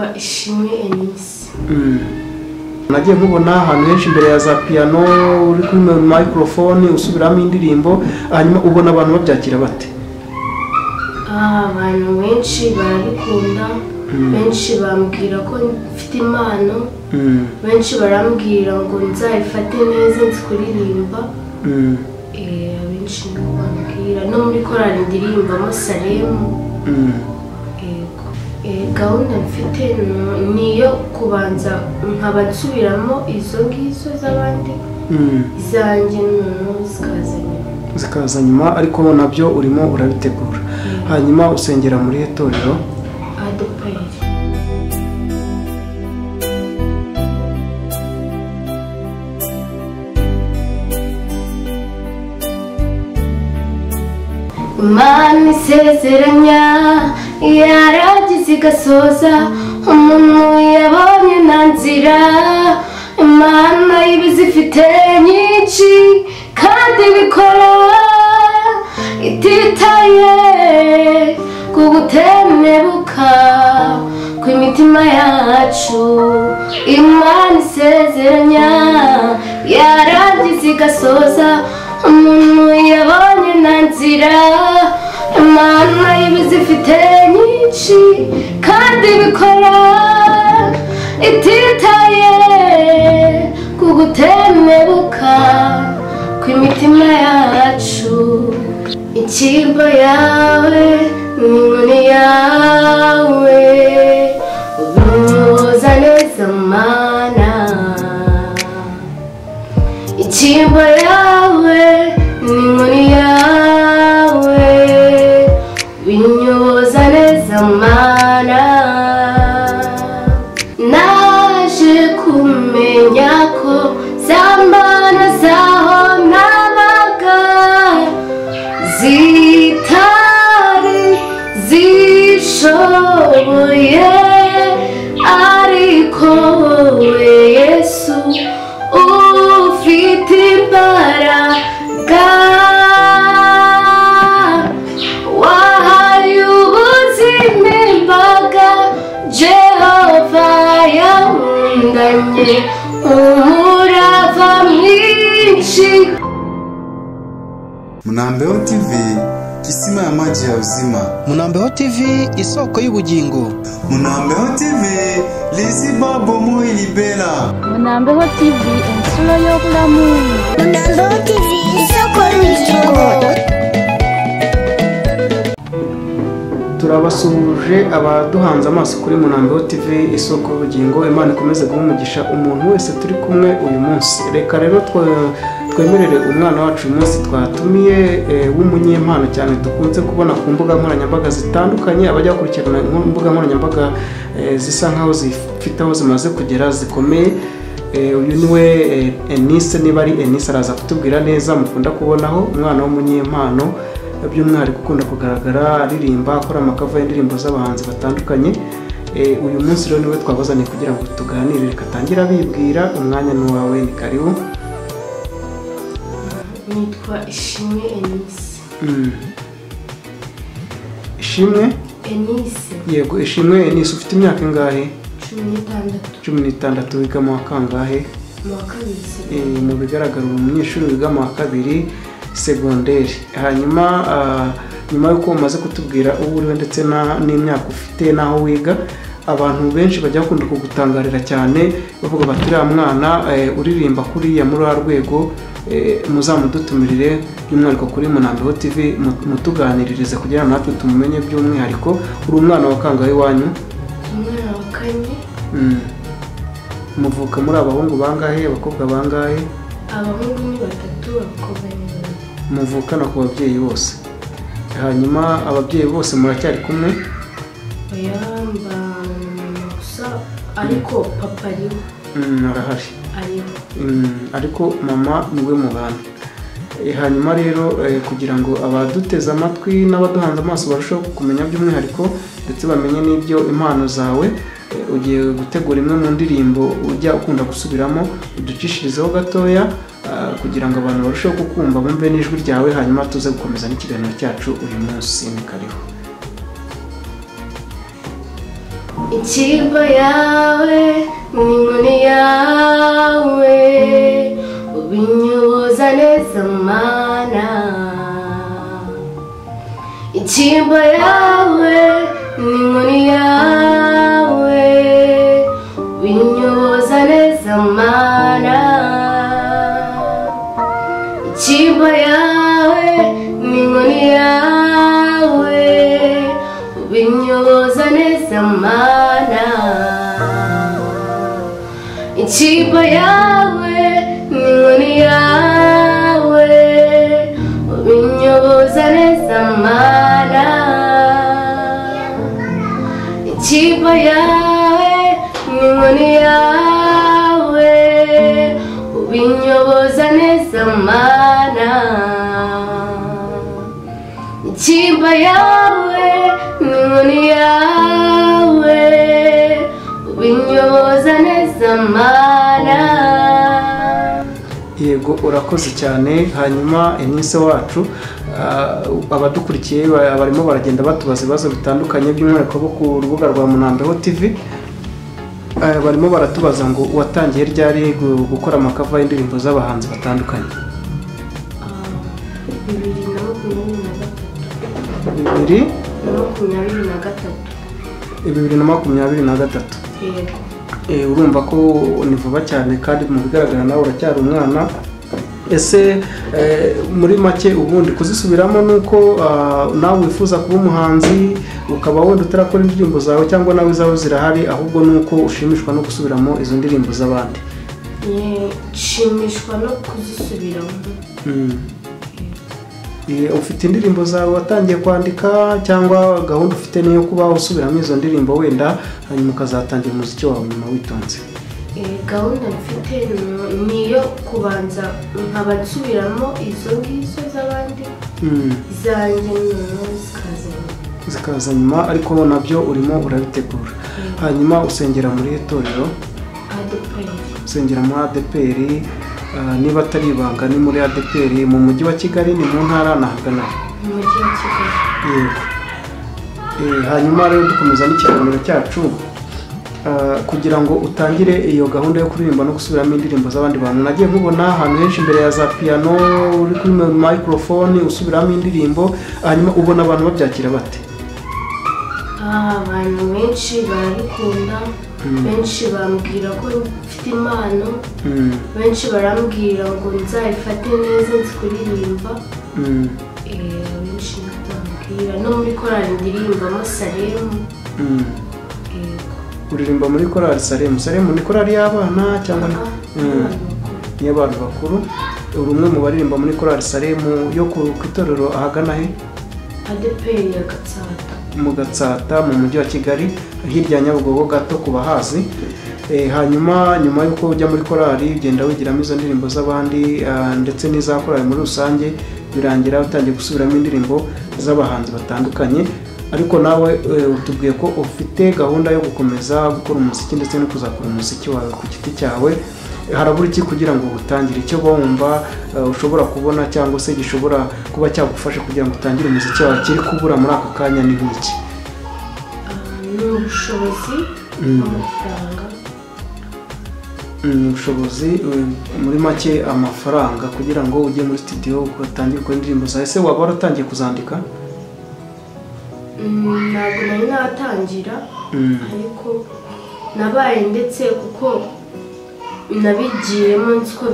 Nitwa Ishimwe Enisse. Nagiye nkubona ahantu henshi imbere ya za piano uri kuri microphone usubiramo indirimbo hanyuma ubona abantu babyakira bate? Abantu benshi barabikunda, benshi bambwira ko mfite impano, benshi barambwira ngo nzayifate neza nzi kuririmba. Benshi bambwira no muri korali ndirimbamo Salemu. Gahunda mfite niyo kubanza nkaba nsubiramo izo ngizo z'abandi zanjye zikaza nyuma, ariko nabyo urimo urabitegura. Hanyuma usengera muri itorero Adoperi. Imana isezeranya yaragize igasoza, umuntu yabonye nta nzira. Imana y'ibizifite nyinshi kandi bikora ititaye ku gutemebuka kw'imitima yacu. Imana isezeranya yaragize igasoza, umuntu yabonye nta nzira. Imana y'ibizifite nyinshi kandi bikora ititaye ku gutemebuka kw'imitima yacu. Inshyimbo yawe n'inkoni yawe ubinyuza neza Mana. Inshyimbo yawe n'inkoni yawe ubinyuza neza Mana. Naje kumenya ko zambana zaho nabaga zitari zishoboye, ariko wowe Yesu ufite imbaraga wahaye ubuzima imbaga. Jehova yawundanye umurava mwinshi. Munambeho TV, kisima ya maji ya uzima. Munambeho TV, isoko y'ubugingo. Munambeho TV, liziba bomo ilibela. Munambeho TV, ensolo y'obulamu. Munambeho TV, isoko y'ubugingo. Turabasuhuje abaduhanze amaso kuri Munambeho TV, isoko y'ubugingo. Imana ikomeze guha umugisha umuntu wese turi kumwe uyu munsi. Reka rero twemerere umwana wacu uyu munsi twatumiye w'umunyempano cyane dukunze kubona ku mbuga nkoranyambaga zitandukanye. Abajya gukurikirana imbuga nkoranyambaga zisa nkaho zifite aho zimaze kugera zikomeye. Uyu niwe Ernisse, niba ari Ernisse araza kutubwira neza. Mukunda kubonaho umwana w'umunyempano by'umwihariko ukunda kugaragara aririmba, akora amakava y'indirimbo z'abahanzi batandukanye. Uyu munsi rero niwe twabazaniye kugira ngo tuganire. Reka tangira bibwira, umwanya ni wawe, ni karibu. Nitwa Ishimwe Enisse. Ishimwe Enisse. Yego, Ishimwe Ernisse, ufite imyaka ingahe? 16. Wiga mu wa kangahe? Mu wa kabiri. Mu bigaragara umunyeshuri wiga mu wa kabiri segonderi. Hanyuma nyuma yuko umaze kutubwira ubu uriwe ndetse n'imyaka ufite n'aho wiga, abantu benshi bajya bakunda kugutangarira cyane bavuga bati uriya mwana uririmba kuriya muri rwego, muzamudutumirire by'umwihariko kuri Munambeho TV mutuganiririze kugira natwe tumumenye by'umwihariko. Uri umwana wa kangahe wanyu? Umwana wa 4. Muvuka muri abahungu bangahe, abakobwa bangahe? Abahungu ni 3, abakobwa ni 2. Muvukana ku babyeyi bose? Hanyuma ababyeyi bose muracyari kumwe? Yamba gusa ariko papa ariho. Arahari. Ariho. Ariko mama niwe mubana. Hanyuma rero kugira ngo abaduteze amatwi n'abaduhanze amaso barusheho kumenya by'umwihariko ndetse bamenye n'ibyo impano zawe, ugiye gutegura imwe mu ndirimbo ujya ukunda gusubiramo, uducishirizeho gatoya kugira ngo abantu barusheho kukumva bumve n'ijwi ryawe, hanyuma tuze gukomeza n'ikiganiro cyacu uyu munsi. Ni kariho. Ikiba yawe n'inkoni yawe ubinyoboza neza mana. Ikiba yawe n'inkoni yawe ubinyoboza neza mana. Ikiba yawe n'inkoni yawe ubinyoboza neza mana. Ikiba yawe n'inkoni yawe ubinyoboza neza mana. Ikiba yawe n'inkoni yawe ubinyoboza neza mana. Ikiba yawe n'inkoni yawe ubinyoboza neza mana. Yego urakoze cyane. Hanyuma Ernisse wacu abadukurikiye barimo baragenda batubaza ibibazo bitandukanye by'umwihariko bo ku rubuga rwa MUNAMBEHO TV. Barimo baratubaza ngo watangiye ryari gukora amakava y'indirimbo z'abahanzi batandukanye? 2023. Urumva ko ni vuba cyane kandi mu bigaragara nawe uracyari umwana. Ese muri make ubundi kuzisubiramo nuko nawe wifuza kuba umuhanzi ukaba wenda utarakora indirimbo zawe cyangwa nawe zawe zirahari, ahubwo nuko ushimishwa no gusubiramo izo ndirimbo z'abandi? Nshimishwa no kuzisubiramo. Ufite indirimbo zawe watangiye kwandika cyangwa gahunda ufite niyo kuba usubiramo izo ndirimbo wenda hanyuma ukazatangira umuziki wawe nyuma witonze? Gahunda mfite niyo kubanza nkaba nsubiramo izo ngizo z'abandi zanjye zikaza nyuma, ariko nabyo urimo urabitegura. Hanyuma usengera muri itorero? Usengera muri ADPR. Niba atari ibanga ni muri ADPR mu mujyi wa Kigali, ni mu ntara nahagana? Mu mujyi wa Kigali. Yego. Hanyuma rero dukomeza n'ikiganiro cyacu. Kugira ngo utangire iyo gahunda yo kuririmba no gusubiramo indirimbo z'abandi bantu, nagiye nkubona ahantu henshi imbere ya za piano uri kuri microphone usubiramo indirimbo, hanyuma ubona abantu babyakira bate? Abantu benshi barabikunda, benshi bambwira ko mfite impano, benshi barambwira ngo nzayifate neza nzi kuririmba. Benshi bambwira no muri korali ndirimbamo Salemu. Uririmba muri korali Salemu? Salemu ni korali y'abana cyangwa ni y'abantu bakuru? Uri umwe mu baririmba muri korali Salemu yo ku itorero ahagana he? ADPR ya Gatsata. Mu Gatsata mu mujyi wa Kigali hirya Nyabugogo gato ku bahazi. Hanyuma nyuma yuko ujya muri korali ugenda wigiramo izo ndirimbo z'abandi ndetse n'iza korali muri rusange, birangira utangiye gusubiramo indirimbo z'abahanzi batandukanye. Ariko nawe utubwiye ko ufite gahunda yo gukomeza gukora umuziki ndetse no kuzakora umuziki wawe ku giti cyawe. Harabura iki kugira ngo utangire? Icyo wumva ushobora kubona cyangwa se gishobora kuba cyagufasha kugira ngo utangire umuziki wawe kiri kubura muri aka kanya ni nk'iki? Ni ubushobozi n'amafaranga. Ubushobozi muri make amafaranga kugira ngo ujye muri studio utangire gukora indirimbo zawe. Ese waba waratangiye kuzandika? Ntabwo nari natangira, ariko nabaye ndetse kuko nabigiyemo nzi ko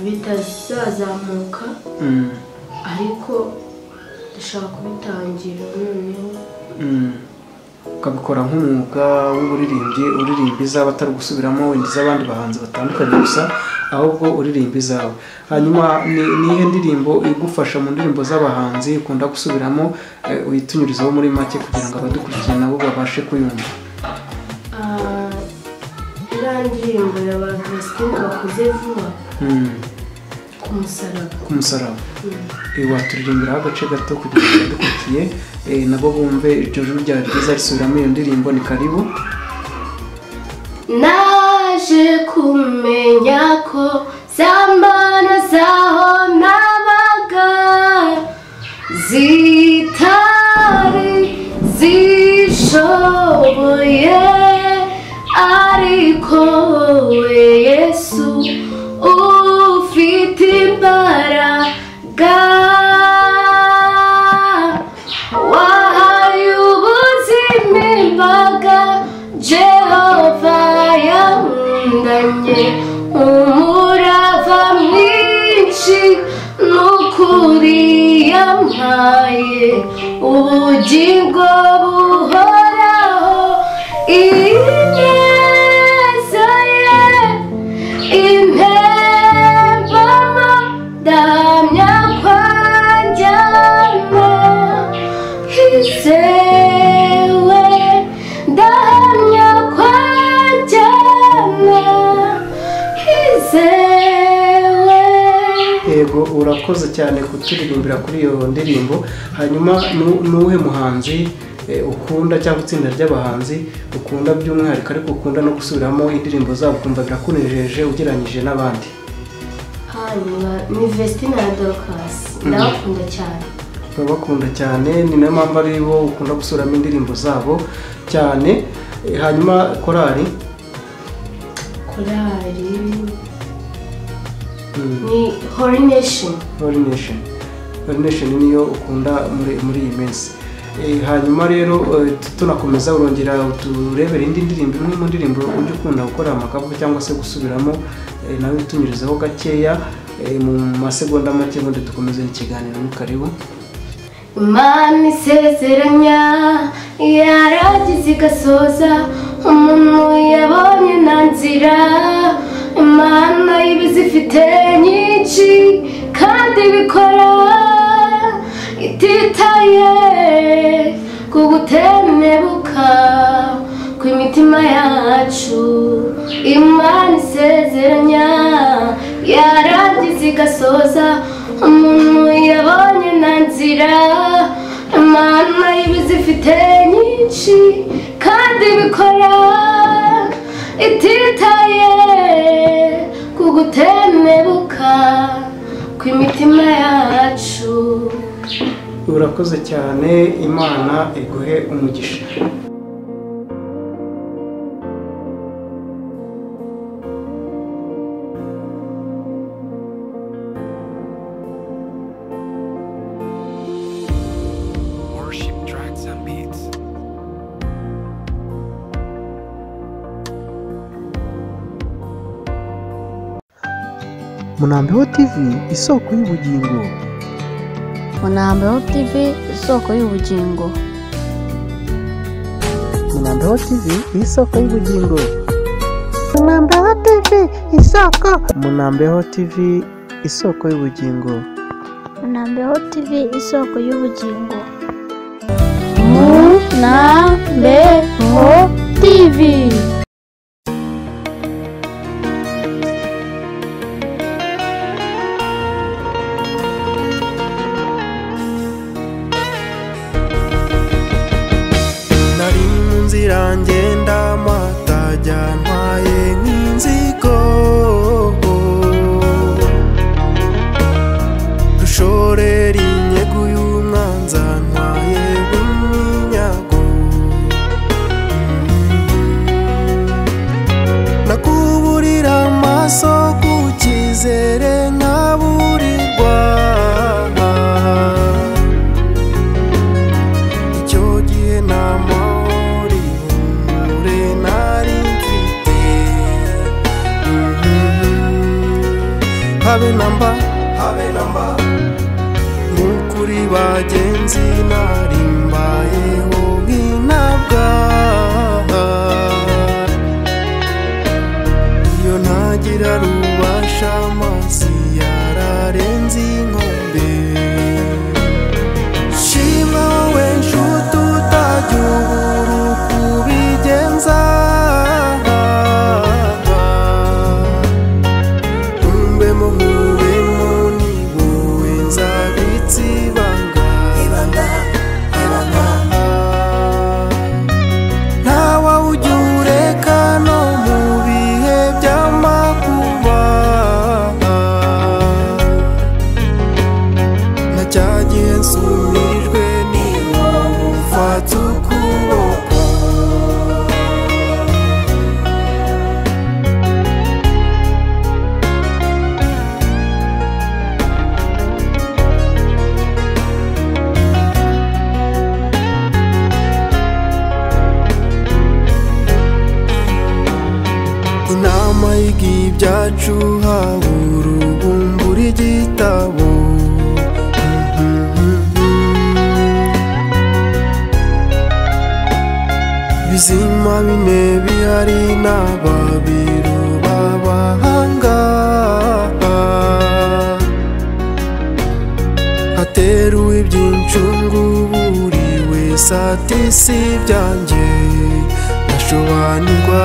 bitazazamuka, ariko ndashaka kubitangira noneho ukabikora nk'umwuga w'uburirimbyi, uririmba izaba atari gusubiramo wenda iz'abandi bahanzi batandukanye gusa, ahubwo uririmba izawe. Hanyuma nihe ndirimbo igufasha mu ndirimbo z'abahanzi ukunda gusubiramo, uyitunyurizaho muri make kugira ngo abadukurikiye nabo babashe kuyumva? Indirimbo ya ba Vestine bakoze vuba, ku musaraba. Waturirimbiraho agace gato kugira ngo abadukurikiye nabo bumve iryo juru ryawe ryiza risubiramo iyo ndirimbo? Ni karibu. Naje kumenya ko zamana zaho nabaga zitari zishoboye ukuri yampaye ubugingo buhoraho ineza ye impembamo ndamya kwanjyana hizewe ndamya kwanjyana hizewe. Yego urakoze cyane kuturirimbira kuri iyo ndirimbo. Hanyuma nuhe muhanzi ukunda cyangwa itsinda ry'abahanzi ukunda by'umwihariko ariko ukunda no gusubiramo indirimbo zabo ukumva birakunejeje ugereranyije n'abandi? Hanyuma ni Vestina na Dorcas ndabakunda cyane. Urabakunda cyane, ni nayo mpamvu ari bo ukunda gusubiramo indirimbo zabo cyane. Hanyuma korali ni Holy Nation. Holy Nation niyo ukunda muri iyi minsi. Hanyuma rero tunakomeza urongera turebere indi ndirimbo, imwe mu ndirimbo ujya ukunda gukora amakapu cyangwa se gusubiramo, nawe tunyurizeho gakeya mu masegonda make ngo dukomeze ikiganiro. Ni karibu. Imana isezeranya yaragize igasoza umuntu yabonye nta nzira. Imana y'ibizifite nyinshi kandi bikora ititaye ku gutemebuka kw'imitima yacu. Imana isezeranya yaragize igasoza umuntu yabonye nta nzira. Imana y'ibizifite nyinshi kandi bikora ititaye ku gutemebuka kw'imitima yacu. Urakoze cyane, Imana iguhe umugisha. Munambeho TV isoko y'ubugingo. Munambeho TV isoko y'ubugingo. Munambeho TV isoko y'ubugingo. Munambeho TV isoko. Munambeho TV isoko y'ubugingo. Munambeho TV isoko y'ubugingo. Munambeho TV. ngenda matajya ntwaye nk'inzigo rushorera inyego y'umwanza ntwaye w'iminyago nakuburira amaso ku cyizere nkaburirwa icyo gihe namahori humure nari mfite habe namba n'ukuri bagenzi nari mbayeho nk'intabwa iyo ntagira rubasha amazi yararenze inkombe shima wowe nshuti utajya ubura uko ubigenza umbemo nkubemo ni wowe nzabitse ibanga ntawe ujya ureka no mu bihe by'amakuba na cya gihe nsumijwe ni wowe ufata ukuboko inama y'ibyacu habura ubumbura igitabo ibizima bine bihari n'ababiru b'abahanga hateruwe iby'incungu buri wese ati si ibyanjye ndashobanirwa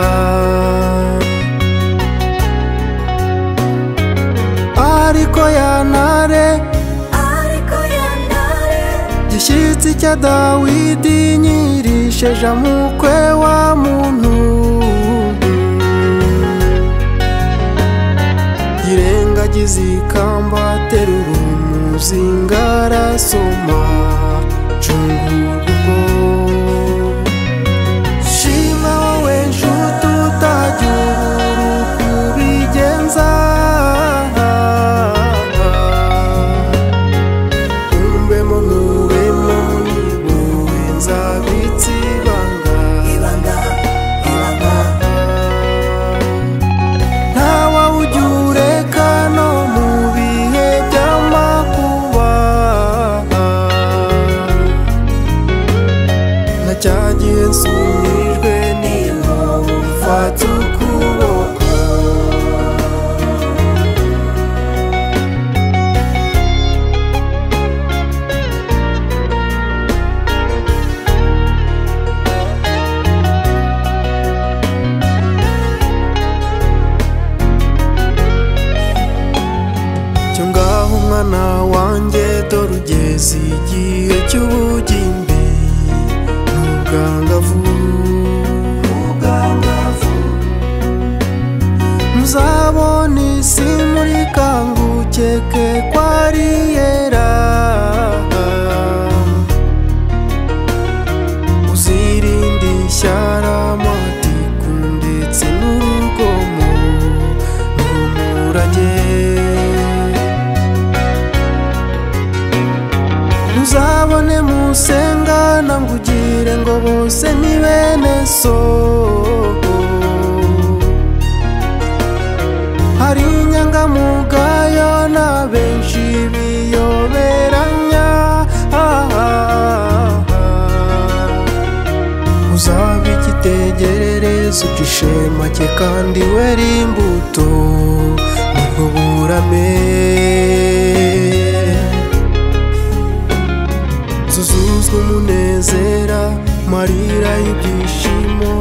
ariko yantare gishyitsi cya Dawidi nyirisheje amukwe wa muntu yirengagiza ikamba aterura umuzinga arasoma cungurwa shima wowe nshuti utajya ubura uko ubigenza cyagiye nsubijwe niho ufata ukuboko cyo ngaho umwana wanjye dore ugeze igihe cy'ubugimbi muzabona isi muri kangukeke kwari yera uzirinde ishyara amatiku ndetse n'urugomo n'umurage muzabone musengana ngo ugire ngo bose ni bene so hari inyangamugayo na benshi biyoberanya uzaba igitegererezo cy'ishema cye kandi wera imbuto nibwo burame zuzuzwa umunezera marira y'ibyishimo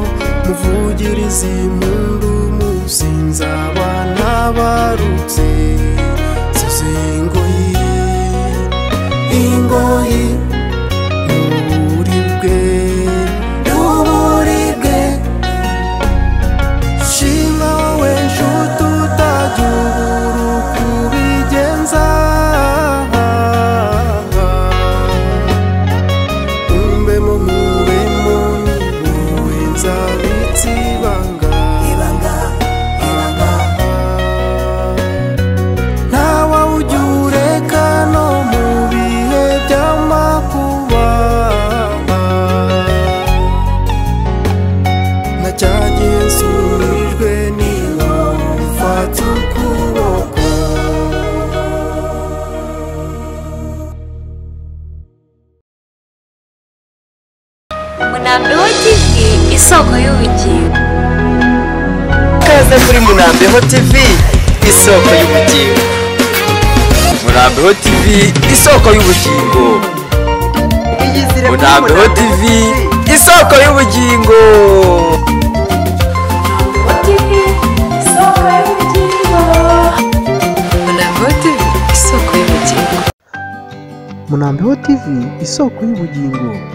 muvugiriza impundu musinza abana barutse zuzuye ingoyi n'uburibwe shima wowe nshuti utajya ubura uko ubigenza MUNAMBEHO TV isoko y'ubugingo. Kaze kuri MUNAMBEHO TV isoko y'ubugingo. MUNAMBEHO TV isoko y'ubugingo. MUNAMBEHO TV isoko y'ubugingo. MUNAMBEHO TV isoko y'ubugingo. MUNAMBEHO TV isoko y'ubugingo.